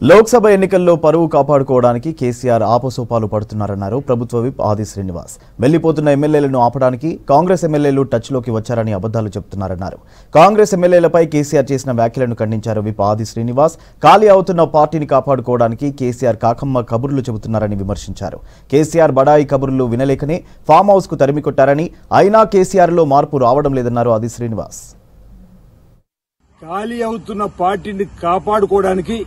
లోక్సభ ఎన్నికల్లో పరువు కాపాడుకోవడానికి కేసీఆర్ ఆపసోపాలు పడుతున్నారన్నారు ప్రభుత్వ విప్ ఆది శ్రీనివాస్. వెళ్లిపోతున్న ఎమ్మెల్యేలను ఆపడానికి కాంగ్రెస్ ఎమ్మెల్యేలు టచ్లోకి వచ్చారని అబద్దాలు చెబుతున్నారన్నారు. కాంగ్రెస్ ఎమ్మెల్యేలపై కేసీఆర్ చేసిన వ్యాఖ్యలను ఖండించారు విప్ ఆది శ్రీనివాస్. ఖాళీ అవుతున్న పార్టీని కాపాడుకోవడానికి కేసీఆర్ కాకమ్మ కబుర్లు చెబుతున్నారని విమర్శించారు. కేసీఆర్ బడాయి కబుర్లు వినలేకనే ఫామ్ హౌస్ కు తరిమికొట్టారని, అయినా కేసీఆర్లో మార్పు రావడం లేదన్నారు ఆది శ్రీనివాస్. ఖాళీ అవుతున్న పార్టీని కాపాడుకోవడానికి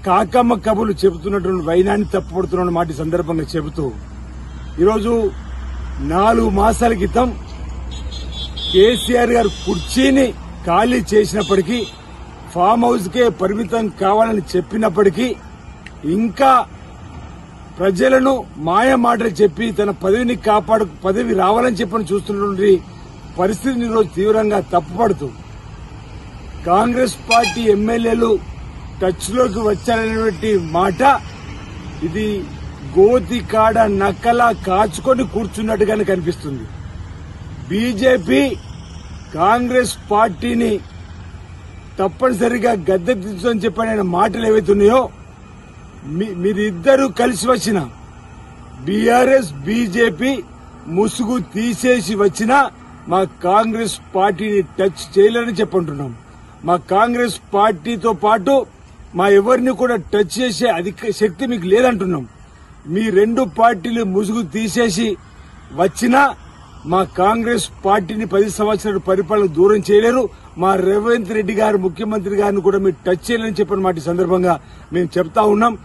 కాకమ్మ కబుర్లు చెబుతున్నటువంటి వైనాన్ని తప్పుపడుతున్న మాట సందర్భంగా చెబుతూ ఈరోజు 4 మాసాల క్రితం కేసీఆర్ గారు కుర్చీని ఖాళీ చేసినప్పటికీ, ఫామ్ హౌస్ కే పరిమితం కావాలని చెప్పినప్పటికీ ఇంకా ప్రజలను మాయ మాటలు చెప్పి తన పదవి రావాలని చెప్పని చూస్తున్నటువంటి పరిస్థితిని ఈరోజు తీవ్రంగా తప్పుపడుతూ కాంగ్రెస్ పార్టీ ఎమ్మెల్యేలు టచ్ లోకి వచ్చారనేటువంటి మాట ఇది గోతి కాడ నక్కలా కాచుకొని కూర్చున్నట్టుగానే కనిపిస్తుంది. బీజేపీ కాంగ్రెస్ పార్టీని తప్పనిసరిగా గద్దెదించని చెప్పిన మాటలు ఏవైతున్నాయో, మీరిద్దరూ కలిసి వచ్చిన బీఆర్ఎస్ బీజేపీ ముసుగు తీసేసి వచ్చినా మా కాంగ్రెస్ పార్టీని టచ్ చేయలేదని చెప్పుకుంటున్నాం. మా కాంగ్రెస్ పార్టీతో పాటు మా ఎవరిని కూడా టచ్ చేసే శక్తి మీకు లేదంటున్నాం. మీ 2 పార్టీలు ముసుగు తీసేసి వచ్చినా మా కాంగ్రెస్ పార్టీని 10 సంవత్సరాల పరిపాలన దూరం చేయలేరు. మా రేవంత్ రెడ్డి గారు ముఖ్యమంత్రి గారిని కూడా మీరు టచ్ చేయలేని చెప్పిన మాట సందర్భంగా మేము చెప్తా ఉన్నాం.